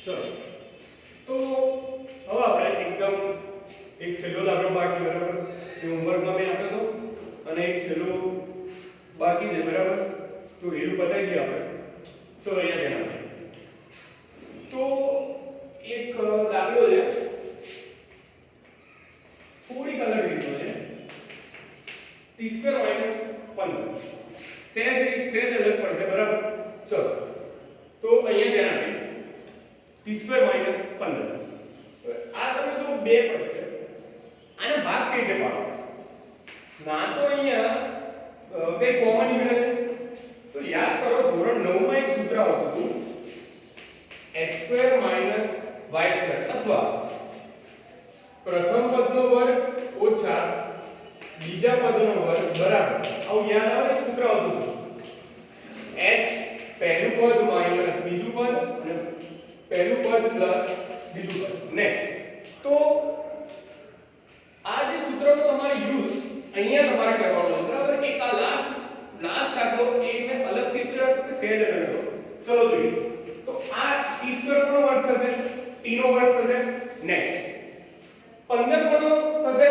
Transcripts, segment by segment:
ચલો તો હવે આપણે એકદમ એક છેલ્લો દાખલો બાકી બરાબર એ હોમવર્કમાં મેં આપ્યો હતો અને એક છેલ્લો બાકી છે બરાબર તો એનું બતાવી દઈએ આપણે ચલો અહીંયા ધ્યાન આપીએ તો એક દાખલો છે થોડીક અલગ રીતનો છે t² - 15 સેજ અલગ પડશે બરાબર ચલો તો અહીંયા ધ્યાન આપીએ t² - 15 આ તમે જો બે પડશે આને ભાગ કઈ રીતે પાડો ના તો અહીંયા કઈ કોમન નીકળે તો યાદ કરો ધોરણ 9 માં એક સૂત્ર આવતું હતું x² - y² અથવા પ્રથમ પદનો વર્ગ ઓછા બીજા પદનો વર્ગ બરાબર આવું યાદ આવે એક સૂત્ર આવતું હતું x પહેલું પદ માઈનસ બીજું પદ અને પહેલું પદ પ્લસ બીજું પદ નેક્સ્ટ તો આ જે સૂત્રનો તમારે યુઝ અહીંયા તમારે કરવાનો છે બરાબર એક આ લાસ્ટ દાખલો એ મેં અલગથી કર્યો કે સેજ અલગ હતો ચલો જોઈએ તો આ t² કોનો વર્ગ થશે t નો વર્ગ થશે નેક્સ્ટ 15 કોનો થશે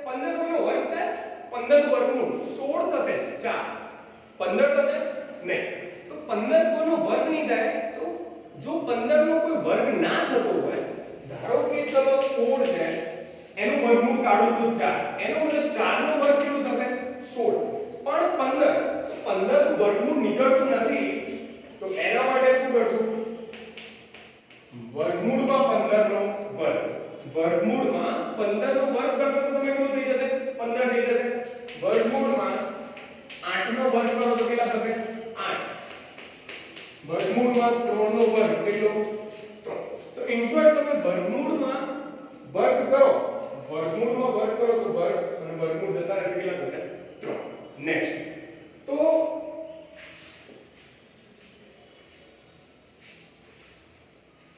15 કોનો વર્ગ થાય 15 વર્ગમૂળ 16 થશે 4 15 થશે નહીં તો 15 કોનો વર્ગ નહીં થાય તો જો 15 નો કોઈ વર્ગ ના થતો હોય ધારો કે ચલો 16 છે એનું વર્ગમૂળ કાઢો તો 4 એનો મતલબ 4 નો વર્ગ કેટલો થશે 16 પણ 15 તો 15 નું વર્ગમૂળ નીકળતું નથી તો એના માટે શું કરશું વર્ગમૂળમાં 15 નો વર્ગ વર્ગમૂળમાં 15 નો વર્ગ કરશો તો તમે કેટલું થઈ જશે 15 થઈ જશે વર્ગમૂળમાં 8 નો વર્ગ કરો તો કેટલા થશે 8 વર્ગમૂળમાં 3 નો વર્ગ કેટલો 3 તો ઇન શોર્ટ તમે વર્ગમૂળમાં વર્ગ કરો વર્ગમૂળમાં વર્ગ કરો તો વર્ગ અને વર્ગમૂળ જતા રહેશે કેટલા થશે 3 નેક્સ્ટ તો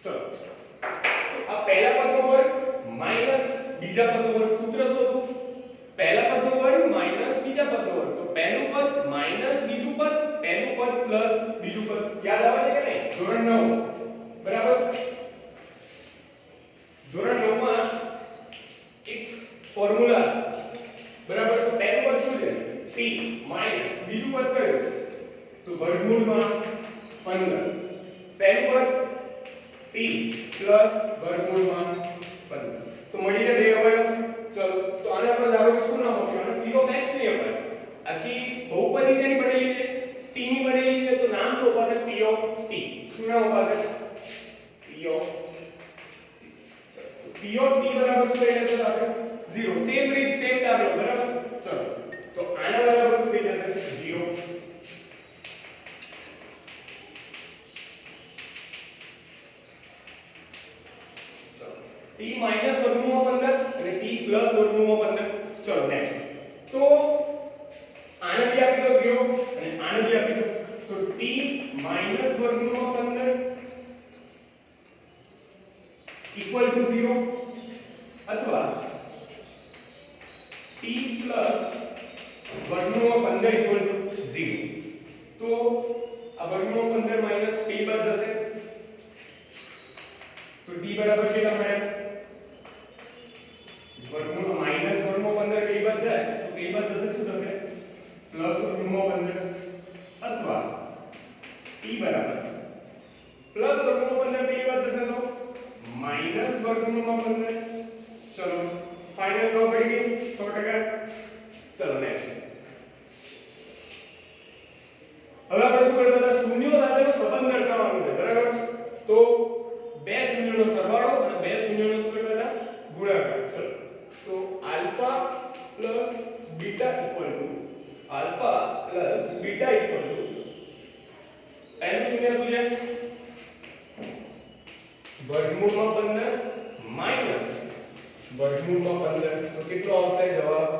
ચલો આ પહેલા પદનો વર્ગ માઈનસ બીજા પદનો વર્ગ સૂત્ર શું હતું પહેલા પદનો વર્ગ માઈનસ બીજા પદનો વર્ગ તો પહેલું પદ માઈનસ બીજું પદ પહેલું પદ પ્લસ બીજું પદ યાદ આવે છે કે નહીં ધોરણ 9 બરાબર ધોરણ 9 માં એક ફોર્મ્યુલા બરાબર તો પહેલું પદ શું છે c માઈનસ બીજું પદ કયું તો વર્ગમૂળમાં 15 પહેલું પદ p પ્લસ વર્ગમૂળમાં 15 તો મળી જાય બે અવયવ ચલો તો આને આપણે ધારો કે શું નામ આપ્યું આને p ઓફ x નહીં અપાય આથી બહુપદી શેની બનેલી છે t ની બનેલી છે તો નામ શું અપાશે p ઓફ t શું નામ અપાશે p of p of t બરાબર શું થઈ જશે આપણે 0 સેમ રીત સેમ દાખલો બરાબર ચલો તો આના બરાબર શું થઈ જશે 0 t માઈનસ વર્ગમૂળમાં 15 અને t પ્લસ વર્ગમૂળમાં 15 ચલો નેક્સ્ટ તો આને બી આપી દો 0 અને આને બી આપી દો તો t માઈનસ વર્ગમૂળમાં 15 ઇક્વલ ટુ 0 અથવા t પ્લસ વર્ગમૂળમાં 15 ઇક્વલ ટુ 0 તો આ વર્ગમૂળમાં 15 માઈનસ t બાદ થશે તો t બરાબર કેટલા મળ્યા વર્ગમૂળ માઈનસ વર્ગમૂળ 15 કઈ બાદ જાય તો કઈ બાદ થશે શું થશે પ્લસ વર્ગમૂળ 15 અથવા t બરાબર પ્લસ વર્ગમૂળ 15 કઈ બાદ થશે તો માઈનસ વર્ગમૂળ 15 ચલો ફાઇનલ રો પડી ગઈ 100% ચલો નેક્સ્ટ હવે આપણે શું કરતા હતા શૂન્યો સાથેનો સંબંધ દર્શાવવાનો છે બરાબર તો બે શૂન્યનો સરવાળો અને બે શૂન્યનો શું કરતા હતા ગુણાકાર ચલો તો alpha plus beta equal to પહેલું શૂન્ય શું છે વર્ગમૂળમાં 15 માઈનસ વર્ગમૂળમાં 15 તો કેટલો આવશે જવાબ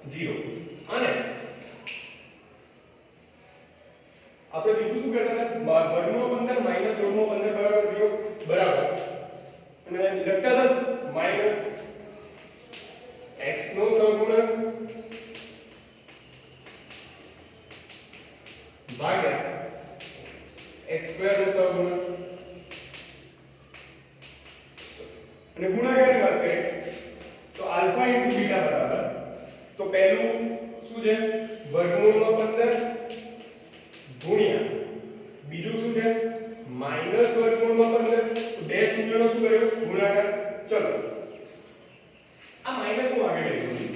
0 અને આપણે બીજું શું કરતા હતા વર્ગમૂળ 15 માઈનસ વર્ગમૂળ 15 બરાબર 0 બરાબર અને લખતા હતા માઈનસ x નો સહગુણક ભાગ્યા x² નો સહગુણક છે વર્ગમૂળમાં 15 ગુણ્યા બીજું શું છે માઈનસ વર્ગમૂળમાં 15 તો બે શૂન્યનો શું કર્યો ગુણાકાર ચલો આ માઈનસ હું આગળ લઈ જઉં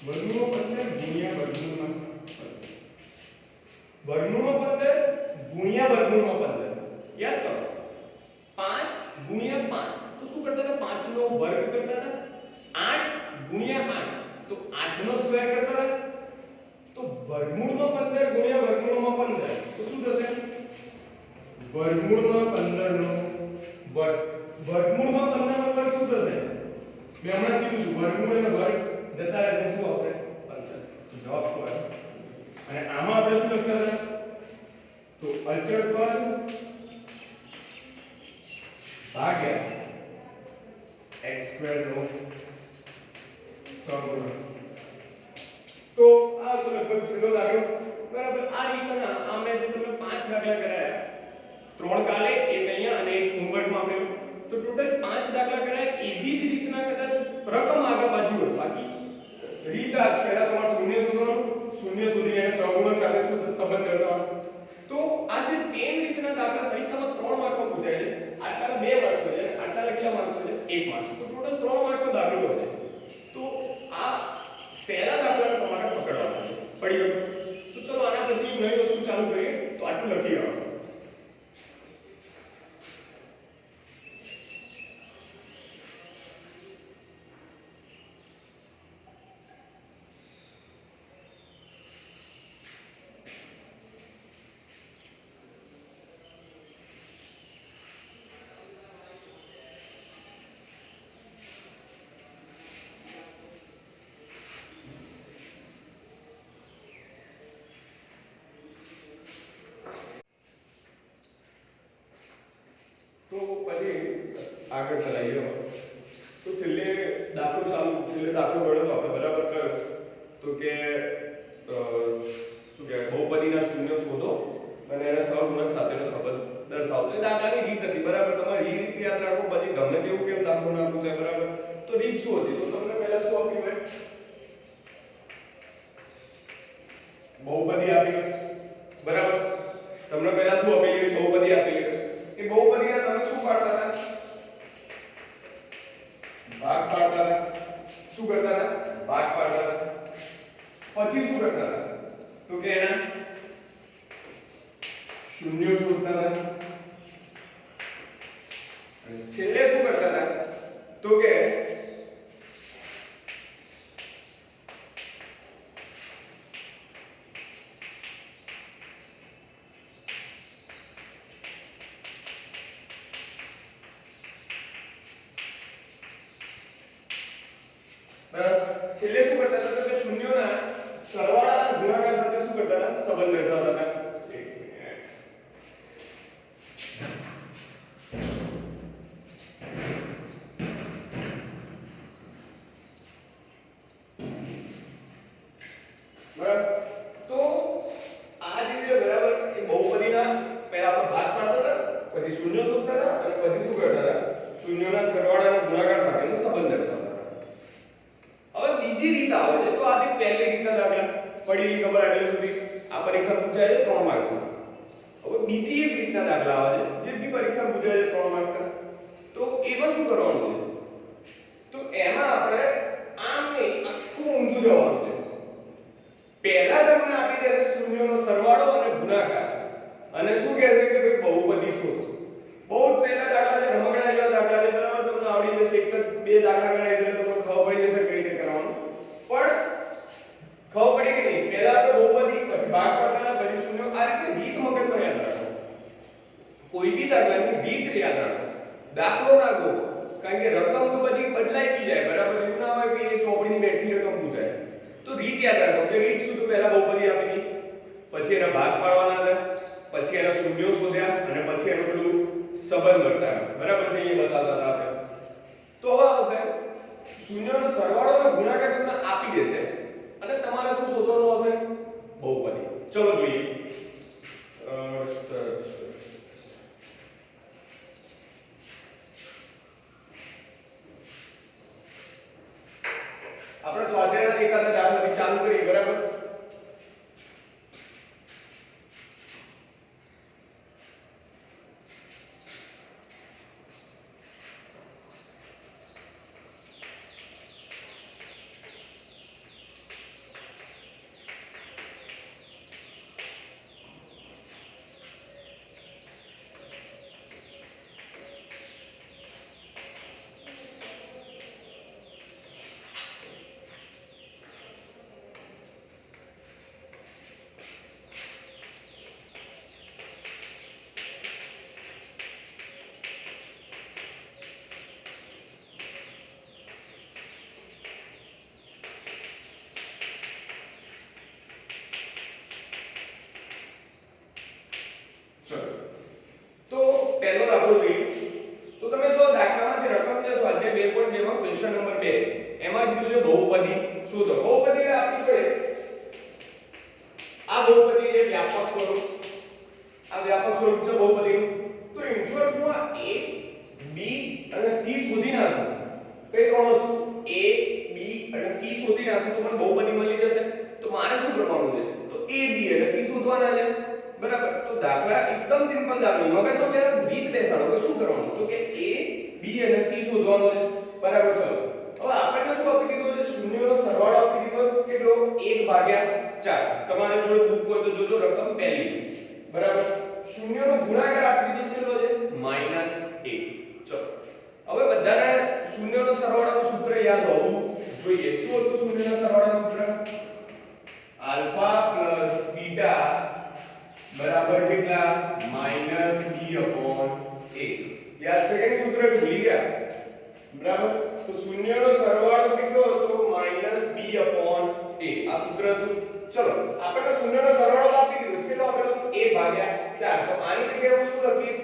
વર્ગમૂળમાં 15 ગુણ્યા વર્ગમૂળમાં 15 ગુણ્યા વર્ગમૂળમાં 15 યાદ કરો 5 ગુણ્યા 5 તો શું કરતા હતા 5 નો વર્ગ કરતા હતા 8 ગુણ્યા 8 તો 8 નો સ્ક્વેર કરતા હતા તો વર્ગમૂળમાં 15 ગુણ્યા વર્ગમૂળમાં 15 તો શું થશે વર્ગમૂળમાં 15 નો વર્ગ વર્ગમૂળમાં 15 નો વર્ગ શું થશે મેં હમણાં કીધું હતું વર્ગમૂળ અને વર્ગ જતા રહે તો શું આવશે 15 જવાબ શું આવે અને આમાં આપણે શું લખતા હતા તો અચળ પદ ભાગ્યા x² નો સહગુણક તો આ તો લગભગ છેલ્લો દાખલો બરાબર આ રીતના આમે જે તમે 5 દાખલા કરાયા 3 કાલે એક અહીંયા અને એક હોમવર્કમાં આપેલું તો ટોટલ 5 દાખલા કરાયા એવી જ રીતના કદાચ રકમ આગળ પાછી હોય બાકી રીત આ પહેલા તમારે શૂન્ય શોધવાનું શૂન્ય શોધીને એને સહગુણક સાથે સંબંધ દર્શાવવાનો તો આ જે સેમ રીતના દાખલા પરીક્ષામાં 3 માર્ક્સમાં પૂછાય છે આટલા 2 માર્ક્સ હોય છે આટલા કેટલા માર્ક્સ હોય છે 1 માર્ક્સ તો ટોટલ 3 માર્ક્સનો દાખલો હોય છે તો આ સહેલા દાખલા તમારે પકડવાના છે પડી ગયો તો ચલો આના પછી નવી વસ્તુ ચાલુ કરીએ તો આટલું લખી આવો તો પછી આગળ ચલાવીએ તો છેલ્લે દાખલો ગણ્યો તો આપણે બરાબર કર્યો તો કે શું કહેવાય બહુપદીના શૂન્ય શોધો અને એના સહગુણક સાથેનો સંબંધ દર્શાવો તો દાખલાની રીત હતી બરાબર તમારે એ રીત યાદ રાખો પછી ગમે તેવું કેમ દાખલો ના પૂછાય બરાબર તો રીત શું હતી તો તમને પહેલા શું આપ્યું હોય બહુપદી આપી બરાબર તમને પહેલા શું આપેલી બહુપદી આપેલી એ બહુપદીના તમે શું પાડતા હતા ભાગ પાડતા હતા શું કરતા હતા ભાગ પાડતા હતા પછી શું કરતા હતા તો કે એના શૂન્ય શોધતા હતા અને છેલ્લે શું કરતા હતા તો કે છેલ્લે શું કરતા હતા કે શૂન્યોના સરવાળા અને ગુણાકાર સાથે શું કરતા હતા સંબંધ દર્શાવતા હતા બરાબર તો આ રીતે બરાબર એ બહુપદીના પહેલા આપણે ભાગ પાડતા હતા પછી શૂન્ય શોધતા હતા અને પછી શું કરતા હતા શૂન્યોના સરવાળા અને ગુણાકાર સાથેનો સંબંધ દર્શાવતા હવે બીજી રીત આવે છે તો આ જે પહેલી રીતના દાખલા પડી ગઈ ખબર એટલે સુધી આ પરીક્ષા પૂછાય છે 3 માર્ક્સમાં હવે બીજી એક રીતના દાખલા આવે છે જે બી પરીક્ષા પૂછાય છે 3 માર્ક્સના તો એમાં શું કરવાનું છે તો એમાં આપણે આમ નહીં આખું ઊંધું જવાનું છે પહેલા તમને આપી દેશે શૂન્યનો સરવાળો અને ગુણાકાર અને શું કહે છે કે ભાઈ બહુપદી શોધો બહુ જ સહેલા દાખલા છે રમકડા જેવા દાખલા છે બરાબર તમને આવડી જશે એક જ બે દાખલા ગણાય છે તમને ખબર પડી જશે કઈ રીતે કરવાનું પણ ખબર પડી કે નહીં પહેલા આપણે બહુપદી પછી ભાગ પાડતા પછી શૂન્ય આ રીતે રીત મગજમાં યાદ રાખો કોઈ બી દાખલાની રીત યાદ રાખો દાખલો ના ગો કારણ કે રકમ તો પછી બદલાઈ જાય બરાબર એવું ના હોય કે એ ચોપડીની બેઠી રકમ પૂછાય તો રીત યાદ રાખો કે રીત શું તો પહેલા બહુપદી આપી હતી પછી એના ભાગ પાડવાના હતા પછી એના શૂન્યો શોધ્યા અને પછી એનું પેલું સંબંધ બતાવ્યો બરાબર છે એ બતાવતા હતા આપણે તો હવે આવશે શૂન્યનો સરવાળો અને ગુણાકાર તમને આપી દેશે અને તમારે શું શોધવાનું હશે બહુપદી ચલો જોઈએ આપણે સ્વાધ્યાયના એકાદા દાખલાથી ચાલુ કરીએ, બરાબર? ચલો, તો પહેલો દાખલો જોઈએ. તો તમે જો દાખલામાં જે રકમ છે સ્વાધ્યાય 2.2 માં ક્વેશ્ચન નંબર 2 એમાં કીધું છે બહુપદી શોધો. બહુપદી એટલે આપણી જોડે આ બહુપદી છે વ્યાપક સ્વરૂપ, આ વ્યાપક સ્વરૂપ છે બહુપદીનું. તો ઇન શોર્ટમાં a b અને c શોધી નાખો. કઈ ત્રણ વસ્તુ a b અને c શોધી નાખો તો મને બહુપદી મળી જશે. તો મારે શું કરવાનું છે? તો a b અને c શોધવાના છે, બરાબર? તો દાખલા એકદમ સિમ્પલ દાખલો, મગજમાં પહેલા રીત બેસાડો કે શું કરવાનું. તો કે a b અને c શોધવાનું છે, બરાબર? ચલો, હવે આપણે શું આપી દીધો છે? શૂન્યનો સરવાળો આપી દીધો છે. કેટલો? 1/4. તમારે જોડે બુક હોય તો જોજો રકમ પહેલી, બરાબર? શૂન્યનો ગુણાકાર આપી દીધો કેટલો છે? -1. ચલો, હવે બધાને શૂન્યનો સરવાળાનું સૂત્ર યાદ હોવું જોઈએ. શું હતું શૂન્યનો સરવાળાનું સૂત્ર? આલ્ફા પ્લસ બીટા બરાબર કેટલા? -b/a. યાદ છે કે સૂત્ર ભૂલી ગયા? બરાબર. તો શૂન્યનો સરવાળો કેટલો હતો? -b/a. આ સૂત્ર હતું. ચલો, આપણે શૂન્યનો સરવાળો તો આપી દીધો. કેટલો આપેલો છે? 1/4. તો આની જગ્યાએ હું શું લખીશ?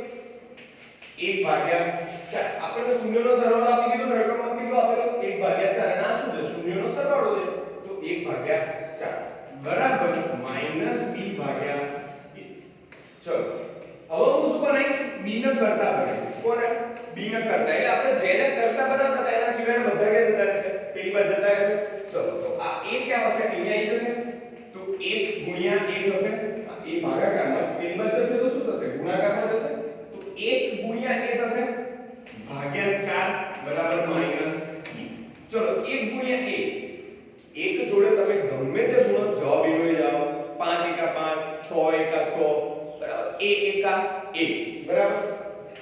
1/4. આપણે શૂન્યનો સરવાળો આપી દીધો તો રકમમાં કેટલો આપેલો છે? 1/4. અને આ શું છે? શૂન્યનો સરવાળો છે. તો 1/4 બરાબર -b/a. ચલો, હવે હું શું બનાવીશ? b ને કરતા બનાવીશ. કોને? b ને કરતા. એટલે આપણે જેને કરતા બનાવતા હતા એના સિવાયના બધા ક્યાં જતા રહેશે? પેલી બાજુ જતા રહેશે. ચલો, તો આ a ક્યાં આવશે? અહીંયા આવી જશે. તો 1 ગુણ્યા a થશે. આ a ભાગાકારમાં પેલી બાજુ જશે તો શું થશે? ગુણાકારમાં જશે. તો 1 ગુણ્યા a થશે ભાગ્યા 4 બરાબર -b. ચલો, 1 ગુણ્યા a, એક જોડે તમે ગમે તે ગુણો જવાબ એનો જાઓ. 5 એકા 5, 6 એકા 6, બરાબર? a એકા 1, બરાબર?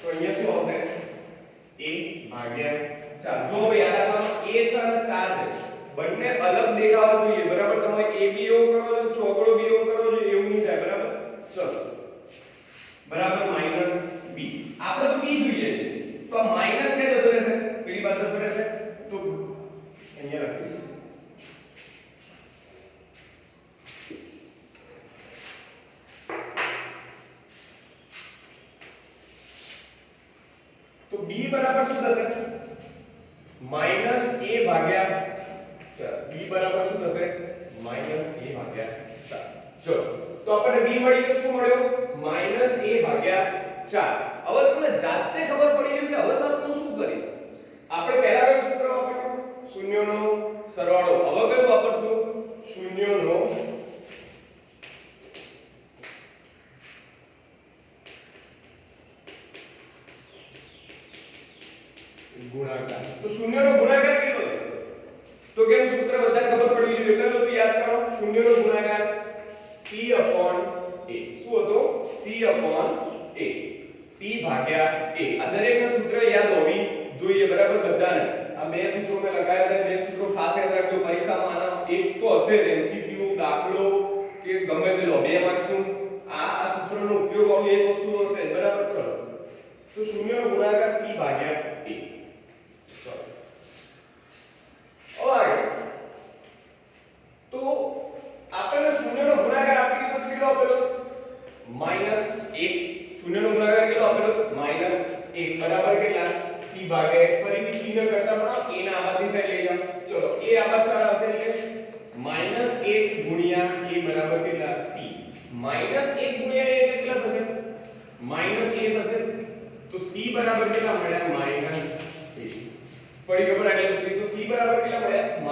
તો અહીંયા શું આવશે? a/4. જો હવે યાદ રાખવાનું a છે અને 4 છે, બંને અલગ દેખાવા જોઈએ, બરાબર? તમે a b એવો કરો છો, ચોકડો b એવો કરો છો, એવું નહીં થાય, બરાબર? ચલો, બરાબર -b. આપણે તો b જોઈએ છે, તો આ માઈનસ કે જતો રહેશે? પેલી બાજુ જતો રહેશે. તો અહીંયા લખીશ. તો b બરાબર શું થશે? -a/4. b બરાબર શું થશે? -a/4. ચલો, તો આપણને b મળી ગયો. શું મળ્યો? -a/4. હવે તમને જાતે ખબર પડી ગઈ કે હવે સર હું શું કરીશ? આપણે પહેલા કયું સૂત્ર વાપર્યું? શૂન્યનો સરવાળો. હવે કયું વાપરશું? શૂન્યનો ગુણાકાર. તો શૂન્યનો ગુણાકાર કેટલો છે? તો કે એનું સૂત્ર બધાને ખબર પડવી જોઈએ. પહેલું તો યાદ કરો, શૂન્યનો ગુણાકાર c/a. શું હતો? c/a. c/a. આ દરેકનું સૂત્ર યાદ હોવી જોઈએ, બરાબર? બધાને આ બે સૂત્રો મેં લગાવ્યા હતા. બે સૂત્રો ખાસ યાદ રાખજો. પરીક્ષામાં આના એક તો હશે જ, MCQ દાખલો કે ગમે તે લો, 2 માર્ક્સનું આ સૂત્રનો ઉપયોગ વાળું એક વસ્તુ હશે, બરાબર? ચલો, તો શૂન્યનો ગુણાકાર c/a. ઓલરાઈટ, તો આપણને શૂન્યનો ગુણાકાર આપી દીધો કેટલો આપેલો? -1. શૂન્યનો ગુણાકાર કેટલો આપેલો? -1 બરાબર કેટલા? c/a. ફરીથી c ને કરતા બનાવો, a ના આબાદી સાઈડ લઈ જાઓ. ચલો, a આબાદ સાઈડ આવશે એટલે -1 ગુણ્યા a બરાબર કેટલા? c. -1 ગુણ્યા a એટલે કેટલા થશે? -a થશે. તો c બરાબર કેટલા મળ્યા? -a. પડી ખબર એટલે સુધી તો c બરાબર કેટલા મળ્યા -1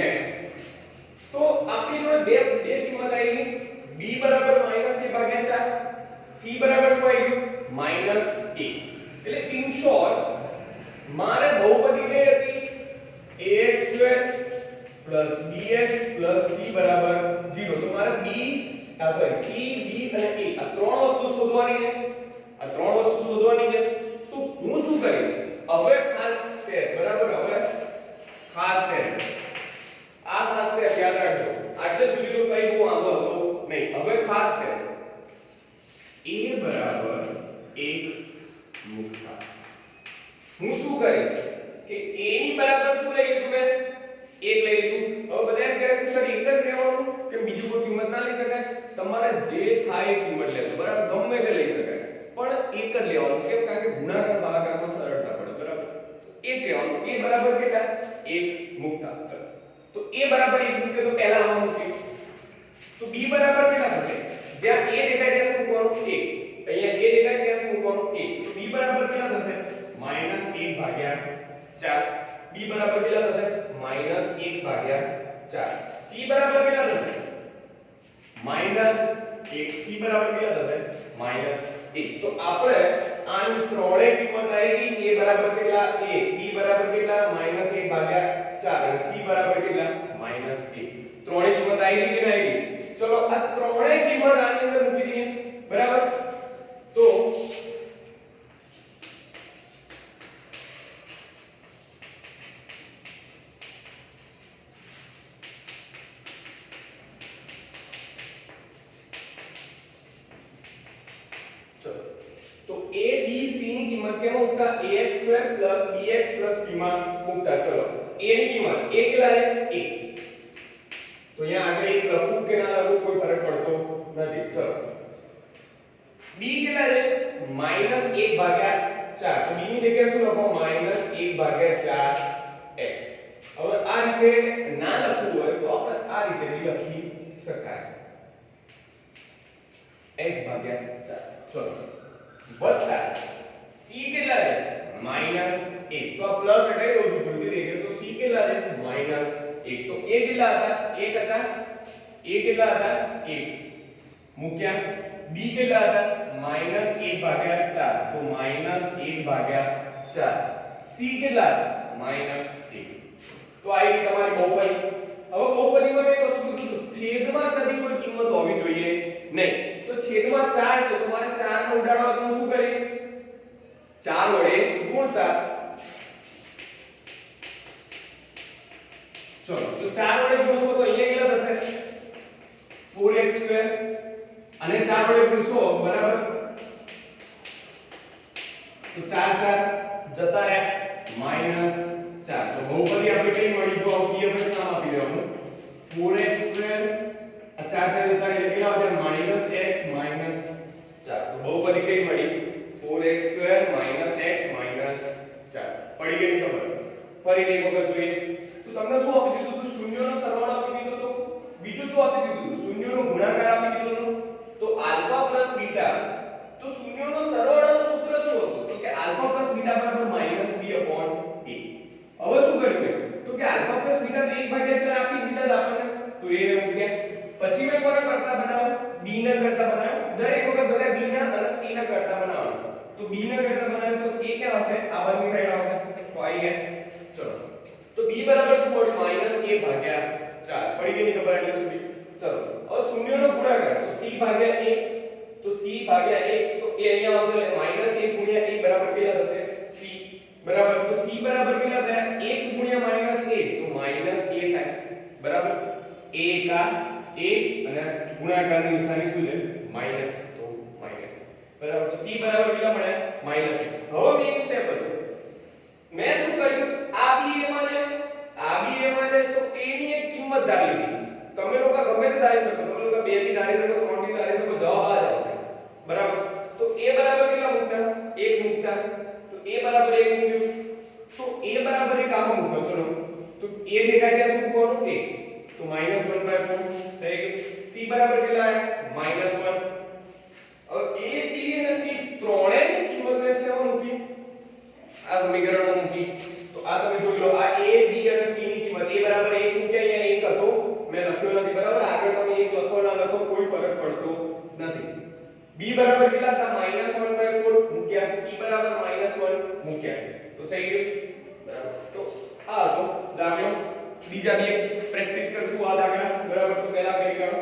નેક્સ્ટ તો આપણી જોડે બે કિંમત આવી ગઈ b બરાબર -1/4 c બરાબર શું આવી ગયું -1 એટલે ઇન શોર્ટ મારે બહુપદી કઈ હતી ax² bx c બરાબર 0 તો મારે c b અને a આ ત્રણ વસ્તુ શોધવાની છે તો હું શું કરીશ હવે ખાસ સ્ટેપ બરાબર હવે ખાસ સ્ટેપ આ ખાસ સ્ટેપ યાદ રાખજો આટલે સુધી તો કઈ બહુ વાંધો હતો નહીં હવે ખાસ સ્ટેપ a બરાબર 1 મૂકતા હું શું કરીશ કે a ની બરાબર શું લઈ લીધું મેં 1 લઈ લીધું હવે બધા એમ કહે કે સર એક જ લેવાનું કે બીજું કોઈ કિંમત ના લઈ શકાય તમારે જે થાય એ કિંમત લેજો બરાબર ગમે તે લઈ શકાય પણ એક જ લેવાનું કેમ કારણ કે ગુણાકાર ભાગાકારમાં સરળતા પડે બરાબર એક લેવાનું a બરાબર કેટલા 1 મૂકતા ચલો તો a બરાબર 1 મૂકે તો પહેલા આમાં મૂકી તો b બરાબર કેટલા થશે જ્યાં a દેખાય ત્યાં શું મૂકવાનું 1 અહીંયા a દેખાય ત્યાં શું મૂકવાનું 1 તો b બરાબર કેટલા થશે -1/4 b બરાબર કેટલા થશે -1/4 c બરાબર કેટલા થશે -1 c બરાબર કેટલા થશે -1 તો આપણે આની ત્રણેય કિંમત આવી ગઈ a બરાબર કેટલા 1 b બરાબર કેટલા -1/4 અને c બરાબર કેટલા -1 ત્રણેય કિંમત આવી ગઈ કે નહીં આવી ચલો આ ત્રણેય કિંમત આની અંદર મૂકી દઈએ બરાબર તો तो a b c ની કિંમત કેમાં મૂકતા ax² bx c માં મૂકતા ચલો a ની કિંમત a કેટલા છે 1 તો અહીંયા આગળ 1 લખું કે ના લખું કોઈ ફરક પડતો નથી ચલો b કેટલા છે -1/4 તો b ની જગ્યાએ શું લખો -1/4x હવે આ રીતે ના લખવું હોય તો આપણે આ રીતે બી લખી શકાય x/4 ચલો વત્તા c કેટલા છે -1 તો આ પ્લસ હટાઈ દઉં છું ભૂલથી થઈ ગયો તો c કેટલા છે -1 તો a કેટલા હતા 1 હતા a કેટલા હતા 1 મૂક્યા b કેટલા હતા -1/4 તો -1/4 c કેટલા હતા -1 તો આ એક તમારી બહુપદી હવે બહુપદીમાં કઈ વસ્તુ કીધું છેદમાં કદી કોઈ કિંમત હોવી જોઈએ નહીં તો છેદમાં 4 તો તમારે 4 નો ઉડાડવા તો હું શું કરીશ 4 વડે ગુણતા ચલો તો 4 વડે ગુણશો તો અહીંયા કેટલા થશે 4x² અને 4 વડે ગુણશો બરાબર તો 4 જતા રહ્યા -4 તો બહુપદી આપણે કઈ મળી જો આવું પીએફ નામ આપી દેવાનું 4x² આ 4 જતા રહ્યા કેટલા વધ્યા -x 4 તો બહુપદી કઈ મળી 4x² x 4 પડી ગઈ ખબર ફરી એક વખત જોઈએ તો તમને શું આપી દીધું તો શૂન્યનો સરવાળો આપી દીધો તો બીજું શું આપી દીધું શૂન્યનો ગુણાકાર આપી દીધો તો આલ્ફા પ્લસ બીટા તો શૂન્યનો સરવાળાનું સૂત્ર શું હતું તો કે આલ્ફા પ્લસ બીટા બરાબર -b/a હવે શું કર્યું તો કે આલ્ફા પ્લસ બીટા તો 1/4 આપી દીધા આપણને તો એ મેં મૂક્યા પછી મેં કોના કરતા બનાવ્યો b ના કરતા બનાવ્યો દરેક વખત બધા b ના અને c ના કરતા બનાવવાનો તો b ના કરતા બનાવ્યો તો a ક્યાં હશે આ બંને સાઈડ આવશે તો આવી ગયા ચલો તો b બરાબર શું મળ્યું -a/4 પડી ગઈ ખબર એટલે સુધી ચલો હવે શૂન્યનો ગુણાકાર તો c/a તો c/a તો એ અહીંયા આવશે એટલે -1 * a બરાબર કેટલા થશે c બરાબર તો c બરાબર કેટલા થયા 1 * -a તો -a થાય બરાબર a કા 1 અને ગુણાકારની નિશાની શું છે માઈનસ તો માઈનસ બરાબર તો c બરાબર કેટલા મળ્યા -1 હવે મેઈન સ્ટેપ હતું મેં શું કર્યું આ બી એ માં છે તો a ની એક કિંમત ધારી લીધી તમે લોકો ગમે તે ધારી શકો તમે લોકો 2 બી ધારી શકો 3 બી ધારી શકો જવાબ આ જ આવશે બરાબર તો a બરાબર કેટલા મૂકતા 1 મૂકતા તો a બરાબર 1 મૂક્યું તો a બરાબર 1 આમાં મૂકો ચલો તો a દેખાય ત્યાં શું મૂકવાનું 1 તો -1/4 થઈ ગયું c બરાબર કેટલા આવ્યા -1 હવે a b અને c ત્રણેયની કિંમત મેં શેમાં મૂકી આ સમીકરણમાં મૂકી આ તમે જોઈ લો, આ a b અને c ની કિંમત a બરાબર 1 મૂક્યા, અહીંયા 1 હતો, મેં લખ્યો નથી બરાબર, આગળ તમે 1 લખો ના લખો કોઈ ફરક પડતો નથી. b બરાબર કેટલા હતા? -1/4 મૂક્યા, c બરાબર -1 મૂક્યા, તો થઈ ગયું બરાબર. તો આ હતો દાખલો. બીજા બે પ્રેક્ટિસ કરશું આ દાખલા બરાબર, તો પહેલા કરી કાઢો.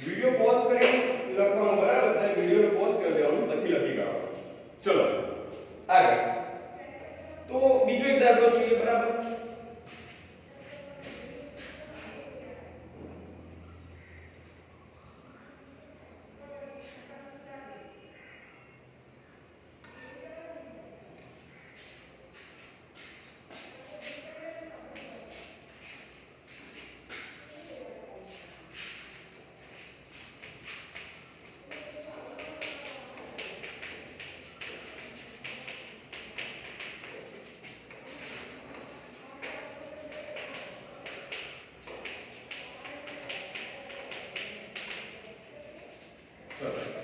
વિડિયો પોઝ કરી લખવાનું બરાબર, તમે વિડિયોને પોઝ કરી દેવાનું પછી લખી કાઢો. ચલો આગળ. તો બીજો એક દાખલો છે બરાબર.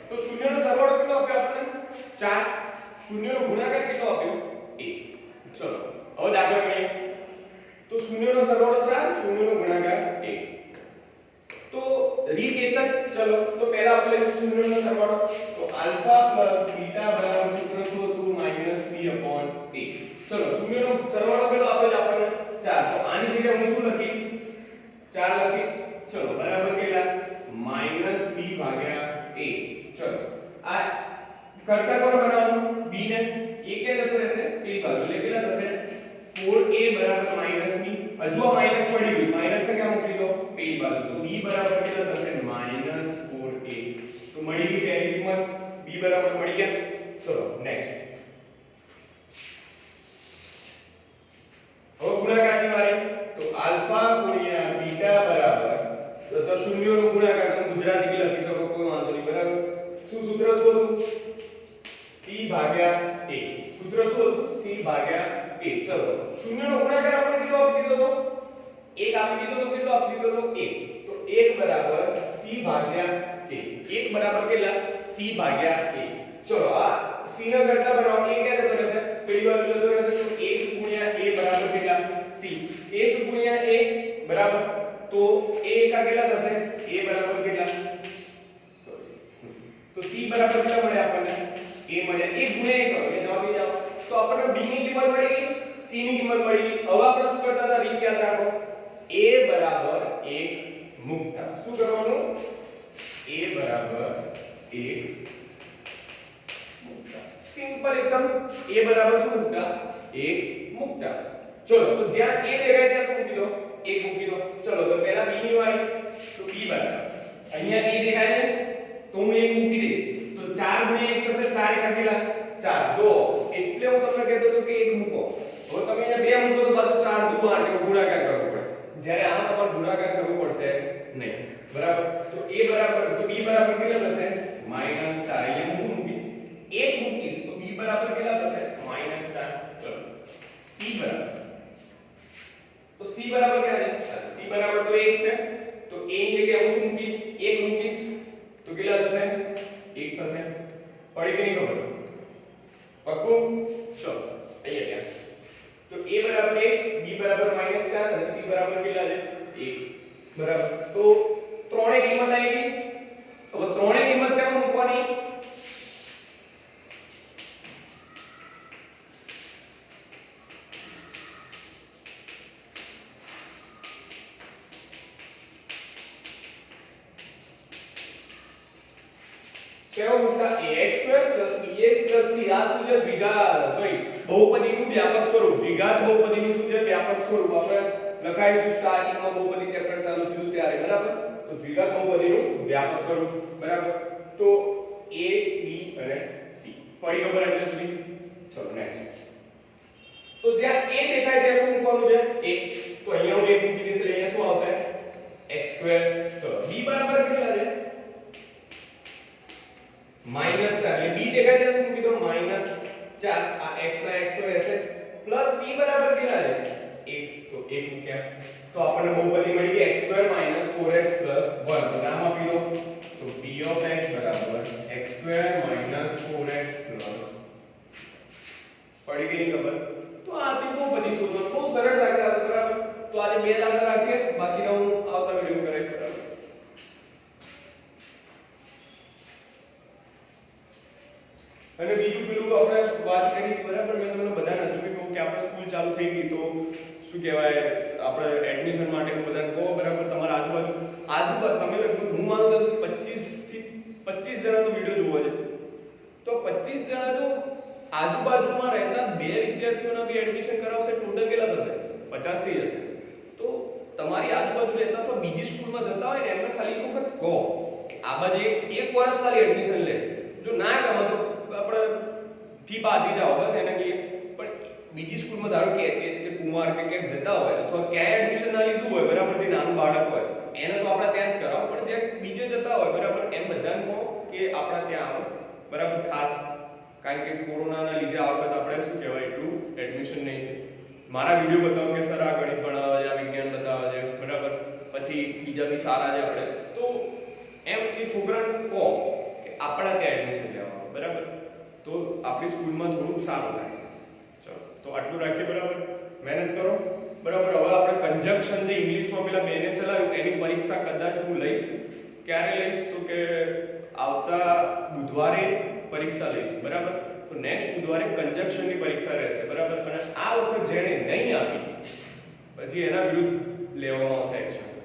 તો શૂન્યનો સરવાળો કેટલો આપ્યો આપણને? 4. શૂન્યનો ગુણાકાર કેટલો આપ્યો? 1. ચલો હવે દાખલા ગણીએ. તો શૂન્યનો સરવાળો 4, શૂન્યનો ગુણાકાર 1. તો રીત એક જ. ચલો તો પહેલા આપણે લઈશું શૂન્યનો સરવાળો. તો આલ્ફા પ્લસ બીટા બરાબર સૂત્ર શું હતું? -b/a. ચલો શૂન્યનો સરવાળો કેટલો આપ્યો છે આપણને? 4. તો આની જગ્યાએ હું શું લખીશ? 4 લખીશ. ચલો બરાબર કેટલા? -b/a. ચલો આ કરતા કોણ બનાવવાનું? b ને. a કે જતો રહેશે પેલી બાજુ, એટલે કેટલા થશે? 4a બરાબર -b. હજુ આ માઈનસ પડી ગયું, માઈનસ ને ક્યાં મૂકી દો? પેલી બાજુ. તો b બરાબર કેટલા થશે? -4a. તો મળી ગઈ તેની કિંમત, b બરાબર મળી ગયા. ચલો નેક્સ્ટ. હવે ગુણાકારની વારી. તો આલ્ફા ગુણ્યા બીટા બરાબર, તો શૂન્યનો ગુણાકાર તમે ગુજરાતી બી લખી શકો, કોઈ વાંધો નહીં બરાબર. શું સૂત્ર શું હતું? c/a. સૂત્ર શું હતું? c/a. ચલો શૂન્યનો ગુણાકાર આપણે કેટલો આપી દીધો તો? 1 આપી દીધો તો કેટલો આપી દીધો તો? 1. તો 1 બરાબર c/a. 1 બરાબર કેટલા? c/a. ચલો આ c ના કરતા બનાવો, a ક્યાં જતો રહેશે? પેલી બાજુ જતો રહેશે. તો 1 ગુણ્યા a બરાબર કેટલા? c. 1 ગુણ્યા a બરાબર, તો a કા કેટલા થશે? a બરાબર કેટલા? તો c બરાબર કેટલા મળે આપણને? a મળે. 1 ગુણ્યા 1 કરો એટલે જવાબ આવી જાવ. તો આપણને b ની કિંમત મળી ગઈ, c ની કિંમત મળી ગઈ. હવે આપણે શું કરતા હતા? રીત યાદ રાખો. a બરાબર 1 મૂકતા શું કરવાનું? a બરાબર 1 મૂકતા. સિમ્પલ એકદમ. a બરાબર શું મૂકતા? 1 મૂકતા. ચલો તો જ્યાં a દેખાય ત્યાં શું મૂકી દો? 1 મૂકી દો. ચલો તો પહેલા b ની વારી. તો b બરાબર અહીંયા a દેખાય છે તો હું 1 મૂકી દઈશ. તો 4 ગુણ્યા 1 થશે. 4 એકા કેટલા? 4. જો એટલે હું તમને કહેતો હતો કે 1 મૂકો. હવે તમે અહીંયા 2 મૂકો તો પાછું 4 દુ 8 ગુણાકાર કરવો પડે. જ્યારે આમાં તમારે ગુણાકાર કરવું પડશે નહીં. બરાબર. તો a બરાબર, તો b બરાબર કેટલા થશે? -4. અહીંયા હું શું મૂકીશ? 1 મૂકીશ. તો b બરાબર કેટલા થશે? -4. ચલો c બરાબર, તો c બરાબર કેટલા છે? c બરાબર તો 1 છે. તો a ની જગ્યાએ હું શું મૂકીશ? 1 મૂકીશ. તો કેટલા થશે? 1 થશે. પડી કે નહીં ખબર? પાક્કું? ચલો અહીંયા ત્યાં. તો a બરાબર 1, b બરાબર -4 અને c બરાબર કેટલા છે? 1. બરાબર. તો ત્રણે કિંમત આવી ગઈ. હવે ત્રણે કિંમત છે મૂકવાની. કેવો મૂકતા? ax2 bx c. આ શું છે? દ્વિઘાત. સોરી, બહુપદીનું વ્યાપક સ્વરૂપ. દ્વિઘાત બહુપદીનું શું છે? વ્યાપક સ્વરૂપ. આપણે લખાઈ દીધું સ્ટાર્ટિંગમાં બહુપદી ચેપ્ટર ચાલુ થયું ત્યારે બરાબર. તો દ્વિઘાત બહુપદીનું વ્યાપક સ્વરૂપ બરાબર. તો a b અને c પડી ખબર એટલે સુધી. ચલો નેક્સ્ટ. તો જ્યાં a દેખાય ત્યાં શું મૂકવાનું છે? a. તો અહીંયા હું 1 મૂકી દઈશ એટલે અહીંયા શું આવશે? x2. ચલો b બરાબર કેટલા છે? -4 એટલે b દેખાય ત્યાં શું મૂકી દો? -4. આ x ના x તો રહેશે પ્લસ c બરાબર કેટલા છે? 1. તો 1 મૂક્યા. તો આપણને બહુપદી મળી ગઈ x2 4x 1. તો નામ આપી દો. તો p of x બરાબર x2 4x પડી ગઈ ખબર? તો આથી બહુપદી શોધો. બહુ સરળ દાખલા છે બરાબર. તો આજે બે દાખલા રાખીએ, બાકીના હું આવતા વિડિયોમાં કરીશ બરાબર. અને બીજું પેલું આપણે વાત કરી બરાબર, મેં તમને બધાને હજુ બી કહું કે આપણે સ્કૂલ ચાલુ થઈ ગઈ તો શું કહેવાય, આપણે એડમિશન માટે બધાને કહો બરાબર. તમારા આજુબાજુ તમે લગભગ હું માનું તો 25 થી 25 જણા તો વિડિયો જોવો છે. તો 25 જણા તો આજુબાજુમાં રહેતા બે વિદ્યાર્થીઓના બી એડમિશન કરાવશે, ટોટલ કેટલા થશે? 50 થઈ જશે. તો તમારી આજુબાજુ રહેતા તો બીજી સ્કૂલમાં જતા હોય ને એમને ખાલી એક વખત કહો, આ બાજુ એક વર્ષ ખાલી એડમિશન લે. જો ના ગમે તો આપણે ફી પાડી જાઓ બસ એને કહીએ. પણ બીજી સ્કૂલમાં ધારો કે એચએચ કે કુમાર કે ક્યાંક જતા હોય અથવા ક્યાંય એડમિશન ના લીધું હોય બરાબર, જે નાનું બાળક હોય એને તો આપણે ત્યાં જ કરાવો. પણ જે બીજે જતા હોય બરાબર એમ બધાને કહો કે આપણા ત્યાં આવો બરાબર. ખાસ કારણ કે કોરોનાના લીધે આ વખત આપણે શું કહેવાય એટલું એડમિશન નહીં છે. મારા વિડીયો બતાવો કે સર આ ગણિત ભણાવે છે, આ વિજ્ઞાન બતાવે છે બરાબર, પછી બીજા બી સારા છે આપણે, તો એમ એ છોકરાને કહો કે આપણા ત્યાં એડમિશન લેવાનું બરાબર. તો આપણી સ્કૂલમાં થોડું સારું લાગે. ચલો તો આટલું રાખીએ બરાબર. મહેનત કરો બરાબર. હવે આપણે કન્જક્શન જે ઇંગ્લિશમાં પેલા બેને ચલાવ્યું એની પરીક્ષા કદાચ હું લઈશ. ક્યારે લઈશ તો કે આવતા બુધવારે પરીક્ષા લઈશું બરાબર. તો નેક્સ્ટ બુધવારે કન્જક્શનની પરીક્ષા રહેશે બરાબર. અને આ વખત જેણે નહીં આપી પછી એના વિરુદ્ધ લેવામાં આવશે એક્શન.